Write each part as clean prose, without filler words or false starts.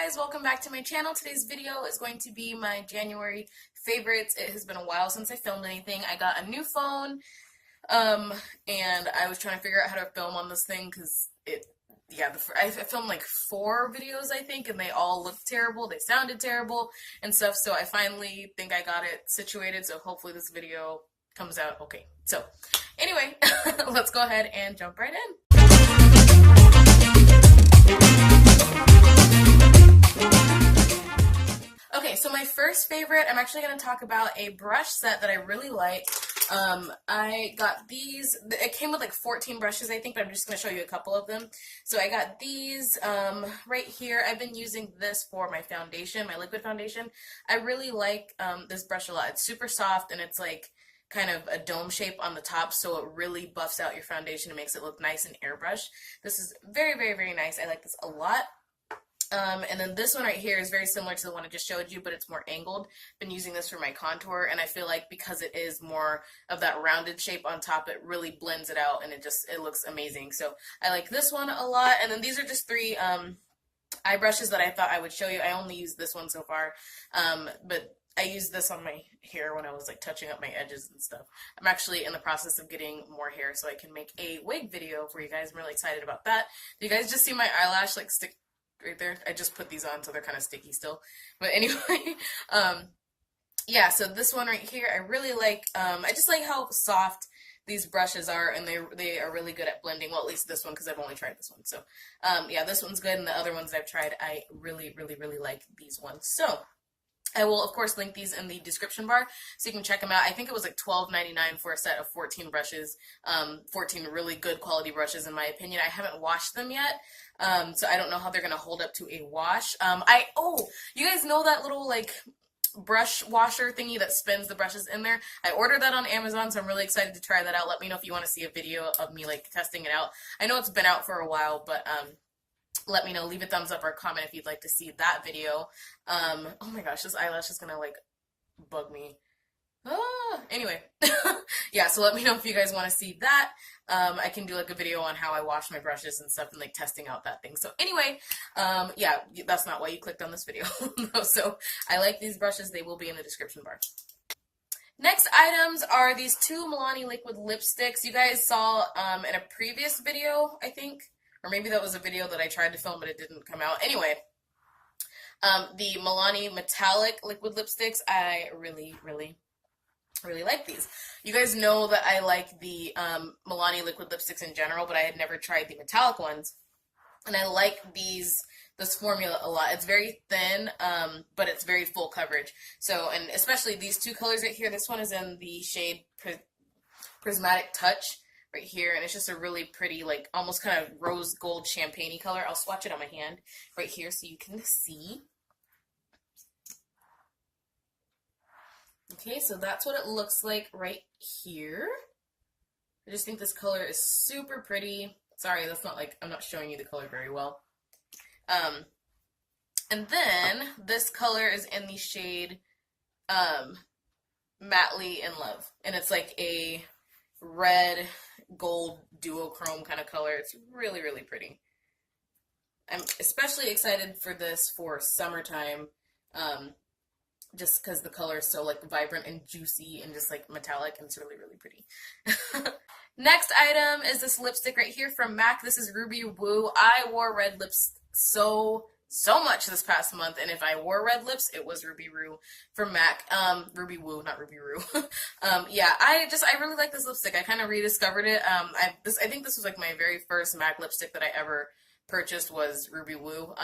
guys, welcome back to my channel. Today's video is going to be my January favorites. It has been a while since I filmed anything. I got a new phone, and I was trying to figure out how to film on this thing because I filmed like 4 videos, I think, and they all looked terrible, they sounded terrible and stuff, so I finally think I got it situated, so hopefully this video comes out okay. So, anyway, let's go ahead and jump right in. Okay, so my first favorite, I'm actually going to talk about a brush set that I really like. I got these, it came with like 14 brushes I think, but I'm just going to show you a couple of them. So I got these right here. I've been using this for my foundation, my liquid foundation. I really like this brush a lot. It's super soft and it's like kind of a dome shape on the top, so it really buffs out your foundation and makes it look nice and airbrush. This is very, very, very nice. I like this a lot. And then this one right here is very similar to the one I just showed you, but it's more angled. Been using this for my contour, and I feel like because it is more of that rounded shape on top, it really blends it out, and it looks amazing. So I like this one a lot. And then these are just 3 eye brushes that I thought I would show you. I only used this one so far, but I used this on my hair when I was like touching up my edges and stuff. I'm actually in the process of getting more hair so I can make a wig video for you guys. I'm really excited about that. Do you guys just see my eyelash like stick right there? I just put these on so they're kind of sticky still. But anyway, yeah, so this one right here I really like. I just like how soft these brushes are, and they are really good at blending. Well, at least this one, because I've only tried this one. So yeah, this one's good, and the other ones I've tried, I really, really, really like these ones. So I will, of course, link these in the description bar so you can check them out. I think it was like $12.99 for a set of 14 brushes, 14 really good quality brushes in my opinion. I haven't washed them yet, so I don't know how they're going to hold up to a wash. You guys know that little like brush washer thingy that spins the brushes in there? I ordered that on Amazon, so I'm really excited to try that out. Let me know if you want to see a video of me like testing it out. I know it's been out for a while, but let me know. Leave a thumbs up or a comment if you'd like to see that video. Oh my gosh, this eyelash is gonna like bug me. Anyway, yeah, so let me know if you guys want to see that. I can do like a video on how I wash my brushes and stuff and like testing out that thing. So anyway, yeah, that's not why you clicked on this video. So I like these brushes. They will be in the description bar. Next items are these 2 Milani liquid lipsticks. You guys saw in a previous video, I think. Or maybe that was a video that I tried to film, but it didn't come out. Anyway, the Milani metallic liquid lipsticks, I really, really, really like these. You guys know that I like the Milani liquid lipsticks in general, but I had never tried the metallic ones. And I like this formula a lot. It's very thin, but it's very full coverage. So, and especially these 2 colors right here. This one is in the shade Prismatic Touch right here, and it's just a really pretty, like, almost kind of rose gold champagne-y color. I'll swatch it on my hand right here so you can see. Okay, so that's what it looks like right here. I just think this color is super pretty. Sorry, that's not like, I'm not showing you the color very well. And then this color is in the shade Madly in Love, and it's like a red gold duochrome kind of color. It's really, really pretty. I'm especially excited for this for summertime, just because the color is so like vibrant and juicy and just like metallic, and it's really, really pretty. Next item is this lipstick right here from MAC. This is Ruby Woo. I wore red lips so much this past month, and if I wore red lips, it was Ruby Woo from MAC. Ruby Woo, not Ruby Woo. Yeah, I really like this lipstick. I kind of rediscovered it. I think this was like my very first MAC lipstick that I ever purchased was Ruby Woo.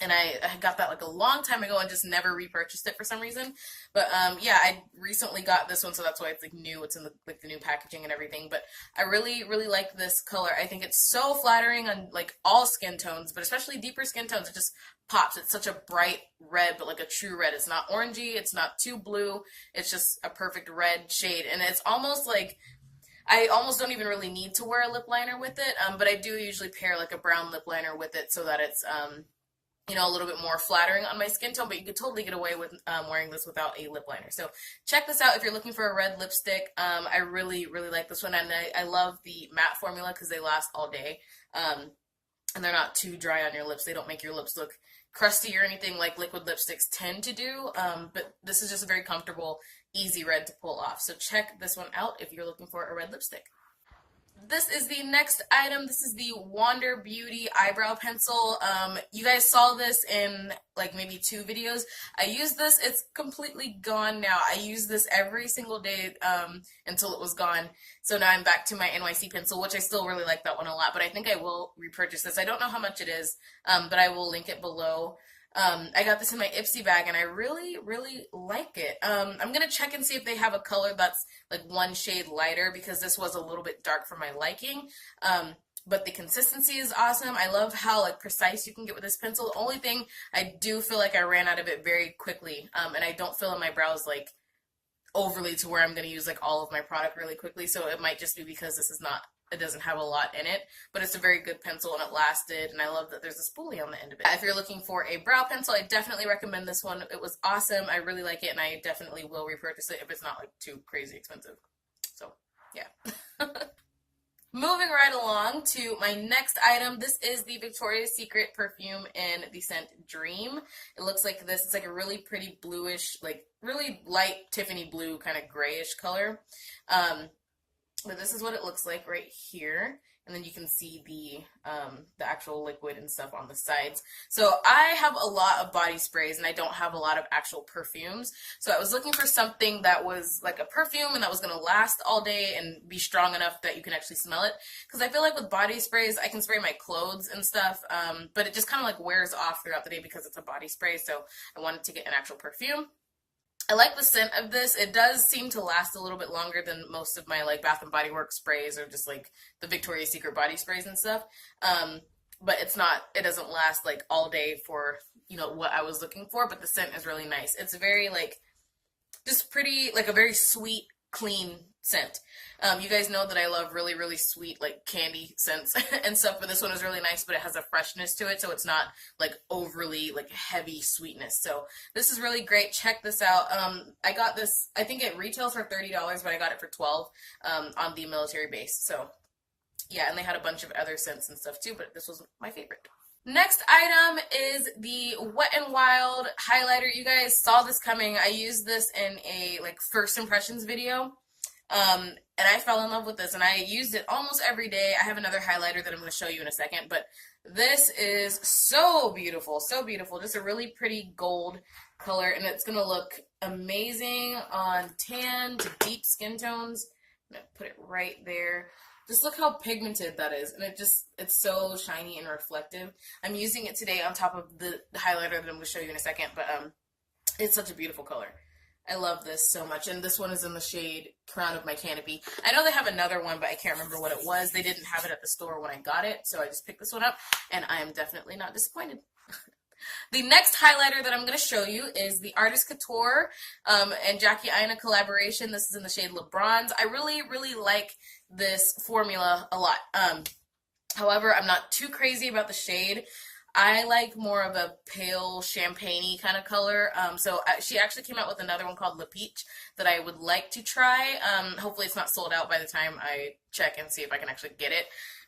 And I got that like a long time ago and just never repurchased it for some reason. But yeah, I recently got this one, so that's why it's like new. It's in the new packaging and everything. But I really, really like this color. I think it's so flattering on like all skin tones, but especially deeper skin tones. It just pops. It's such a bright red, but like a true red. It's not orangey. It's not too blue. It's just a perfect red shade, and it's almost like, I almost don't even really need to wear a lip liner with it. But I do usually pair like a brown lip liner with it so that it's you know, a little bit more flattering on my skin tone, but you could totally get away with wearing this without a lip liner. So check this out if you're looking for a red lipstick. I really, really like this one, and I love the matte formula because they last all day. and they're not too dry on your lips. They don't make your lips look crusty or anything like liquid lipsticks tend to do, but this is just a very comfortable, easy red to pull off. So check this one out if you're looking for a red lipstick. This is the next item. This is the Wander Beauty eyebrow pencil. You guys saw this in like maybe 2 videos. I used this. It's completely gone now. I use this every single day until it was gone. So now I'm back to my NYC pencil, which I still really like that one a lot. But I think I will repurchase this. I don't know how much it is, but I will link it below. I got this in my Ipsy bag and I really, really like it. I'm going to check and see if they have a color that's like 1 shade lighter because this was a little bit dark for my liking. But the consistency is awesome. I love how like precise you can get with this pencil. The only thing I do feel like I ran out of it very quickly. And I don't fill in my brows like overly to where I'm going to use like all of my product really quickly. So it might just be because this is not, it doesn't have a lot in it, but it's a very good pencil and it lasted, and I love that there's a spoolie on the end of it. If you're looking for a brow pencil, I definitely recommend this one. It was awesome. I really like it, and I definitely will repurchase it if it's not like too crazy expensive. So, yeah. Moving right along to my next item. This is the Victoria's Secret perfume in the scent Dream. It looks like this. It's like a really pretty bluish, like really light Tiffany blue kind of grayish color. But this is what it looks like right here. And then you can see the actual liquid and stuff on the sides. So I have a lot of body sprays and I don't have a lot of actual perfumes. So I was looking for something that was like a perfume and that was going to last all day and be strong enough that you can actually smell it. Because I feel like with body sprays, I can spray my clothes and stuff, but it just kind of like wears off throughout the day because it's a body spray. So I wanted to get an actual perfume. I like the scent of this. It does seem to last a little bit longer than most of my like Bath and Body Works sprays or just like the Victoria's Secret body sprays and stuff. But it doesn't last like all day for, you know, what I was looking for, but the scent is really nice. It's very like, just pretty, like a very sweet, clean scent. You guys know that I love really, really sweet, like candy scents and stuff, but this one is really nice, but it has a freshness to it, so it's not like overly like heavy sweetness. So this is really great. Check this out. I got this, I think it retails for $30, but I got it for $12 on the military base. So yeah, and they had a bunch of other scents and stuff too, but this was my favorite. Next item is the Wet n Wild highlighter. You guys saw this coming. I used this in a like first impressions video. And I fell in love with this and I used it almost every day. I have another highlighter that I'm going to show you in a second, but this is so beautiful, so beautiful. Just a really pretty gold color, and it's going to look amazing on tan to deep skin tones. I'm going to put it right there. Just look how pigmented that is, and it's so shiny and reflective. I'm using it today on top of the highlighter that I'm going to show you in a second, but it's such a beautiful color. I love this so much, and this one is in the shade Crown of My Canopy. I know they have another one, but I can't remember what it was. They didn't have it at the store when I got it, so I just picked this one up, and I am definitely not disappointed. The next highlighter that I'm going to show you is the Artist Couture and Jackie Aina collaboration. This is in the shade LeBronze. I really, really like this formula a lot. However, I'm not too crazy about the shade. I like more of a pale champagne-y kind of color. So she actually came out with another one called Le Peach that I would like to try. Hopefully it's not sold out by the time I check and see if I can actually get it.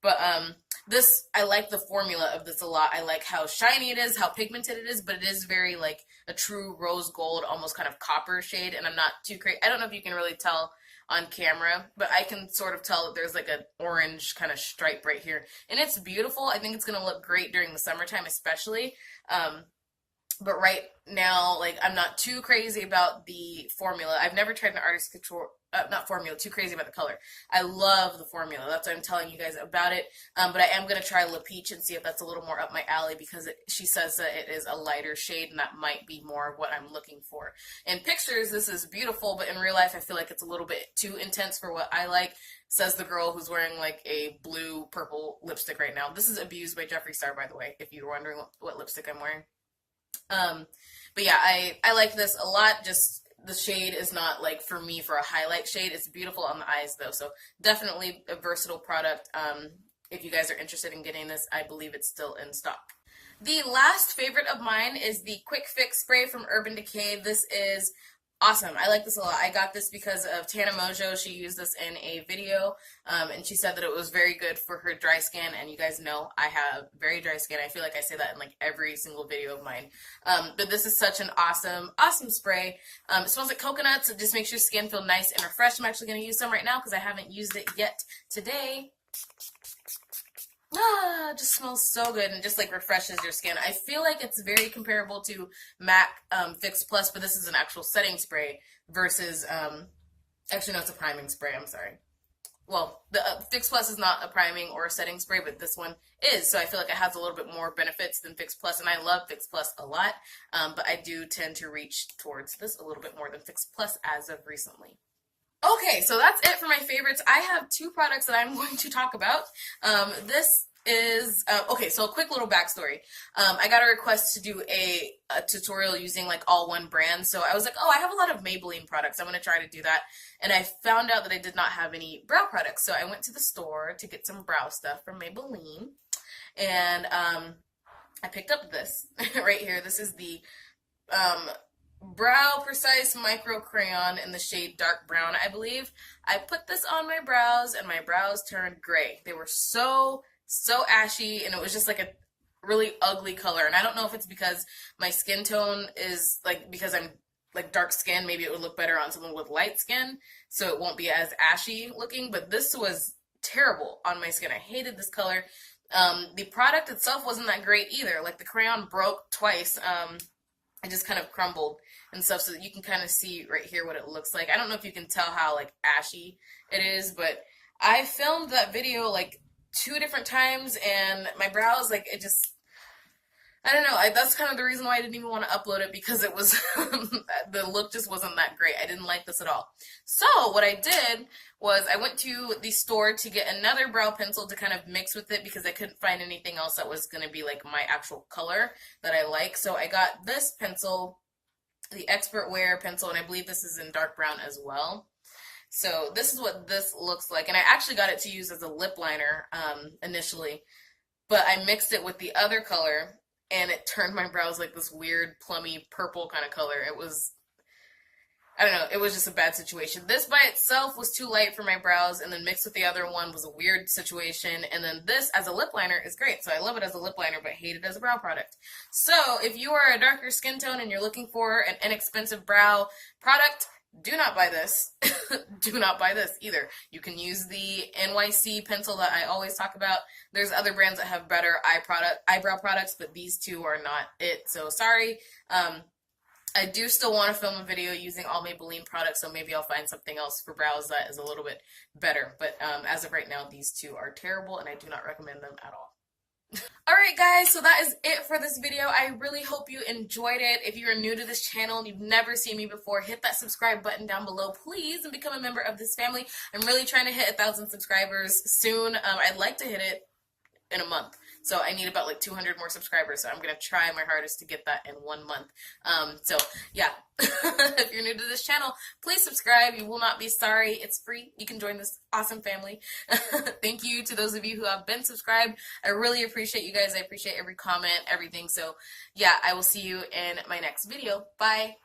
But I like the formula of this a lot. I like how shiny it is, how pigmented it is, but it is very like a true rose gold, almost kind of copper shade, and I'm not too crazy. I don't know if you can really tell on camera, but I can sort of tell that there's like an orange kind of stripe right here, and it's beautiful. I think it's going to look great during the summertime especially, but right now, like, I'm not too crazy about the formula. I've never tried an Artist Couture, not formula, too crazy about the color. I love the formula. That's why I'm telling you guys about it. But I am going to try Le Peach and see if that's a little more up my alley, because she says that it is a lighter shade, and that might be more of what I'm looking for. In pictures, this is beautiful, but in real life, I feel like it's a little bit too intense for what I like, says the girl who's wearing, like, a blue-purple lipstick right now. This is Abused by Jeffree Star, by the way, if you were wondering what lipstick I'm wearing. But yeah, I like this a lot. Just the shade is not like for me for a highlight shade. It's beautiful on the eyes though, so definitely a versatile product. If you guys are interested in getting this, I believe it's still in stock. The last favorite of mine is the Quick Fix spray from Urban Decay. This is Awesome. I like this a lot. I got this because of Tana Mojo. She used this in a video, and she said that it was very good for her dry skin. And you guys know I have very dry skin. I feel like I say that in like every single video of mine. But this is such an awesome, awesome spray. It smells like coconuts. It just makes your skin feel nice and refreshed. I'm actually going to use some right now because I haven't used it yet today. Ah, it just smells so good and just like refreshes your skin. I feel like it's very comparable to MAC Fix Plus, but this is an actual setting spray versus, actually no, it's a priming spray, I'm sorry. Well, the Fix Plus is not a priming or a setting spray, but this one is, so I feel like it has a little bit more benefits than Fix Plus, and I love Fix Plus a lot, but I do tend to reach towards this a little bit more than Fix Plus as of recently. Okay, so that's it for my favorites. I have two products that I'm going to talk about. This is, okay, so a quick little backstory. I got a request to do a tutorial using like all one brand, so I was like, oh, I have a lot of Maybelline products. I'm going to try to do that, and I found out that I did not have any brow products, so I went to the store to get some brow stuff from Maybelline, and I picked up this right here. This is the Brow Precise Micro Crayon in the shade Dark Brown, I believe. I put this on my brows, and my brows turned gray. They were so ashy, and it was just like a really ugly color. And I don't know if it's because my skin tone is like, because I'm like dark skin, maybe it would look better on someone with light skin, so it won't be as ashy looking, but this was terrible on my skin. I hated this color. The product itself wasn't that great either. Like the crayon broke twice. It just kind of crumbled and stuff, so that you can kind of see right here what it looks like. I don't know if you can tell how like ashy it is, but I filmed that video like 2 different times, and my brows, like, it just, I don't know, that's kind of the reason why I didn't even want to upload it, because it was, the look just wasn't that great. I didn't like this at all. So what I did was I went to the store to get another brow pencil to kind of mix with it, because I couldn't find anything else that was going to be like my actual color that I like. So I got this pencil, the Expert Wear pencil, and I believe this is in dark brown as well. So this is what this looks like, and I actually got it to use as a lip liner initially, but I mixed it with the other color, and it turned my brows like this weird plummy purple kind of color. It was, I don't know, it was just a bad situation. This by itself was too light for my brows, and then mixed with the other one was a weird situation, and then this as a lip liner is great. So I love it as a lip liner, but hate it as a brow product. So if you are a darker skin tone and you're looking for an inexpensive brow product, do not buy this. Do not buy this either. You can use the NYC pencil that I always talk about. There's other brands that have better eyebrow products, but these two are not it. So sorry. I do still want to film a video using all Maybelline products, so maybe I'll find something else for brows that is a little bit better. But as of right now, these two are terrible, and I do not recommend them at all. Alright guys, so that is it for this video. I really hope you enjoyed it. If you are new to this channel and you've never seen me before, hit that subscribe button down below, please, and become a member of this family. I'm really trying to hit 1,000 subscribers soon. I'd like to hit it in a month. So I need about like 200 more subscribers, so I'm going to try my hardest to get that in 1 month. So yeah, if you're new to this channel, please subscribe. You will not be sorry. It's free. You can join this awesome family. Thank you to those of you who have been subscribed. I really appreciate you guys. I appreciate every comment, everything. So yeah, I will see you in my next video. Bye.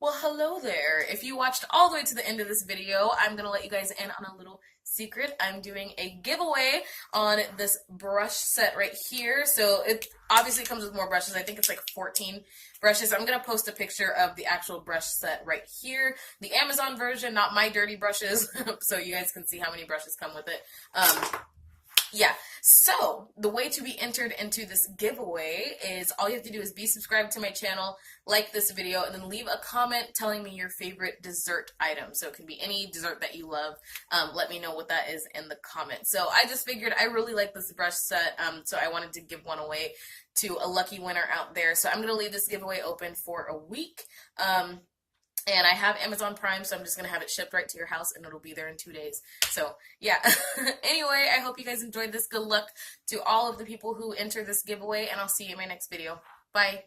Well, hello there. If you watched all the way to the end of this video, I'm going to let you guys in on a little secret. I'm doing a giveaway on this brush set right here. So it obviously comes with more brushes. I think it's like 14 brushes. I'm going to post a picture of the actual brush set right here. The Amazon version, not my dirty brushes, so you guys can see how many brushes come with it. Yeah, so the way to be entered into this giveaway is all you have to do is be subscribed to my channel, like this video, and then leave a comment telling me your favorite dessert item. So it can be any dessert that you love. Let me know what that is in the comments. So I just figured I really like this brush set, so I wanted to give one away to a lucky winner out there. So I'm going to leave this giveaway open for a week. And I have Amazon Prime, so I'm just going to have it shipped right to your house, and it'll be there in 2 days. So, yeah. Anyway, I hope you guys enjoyed this. Good luck to all of the people who enter this giveaway, and I'll see you in my next video. Bye.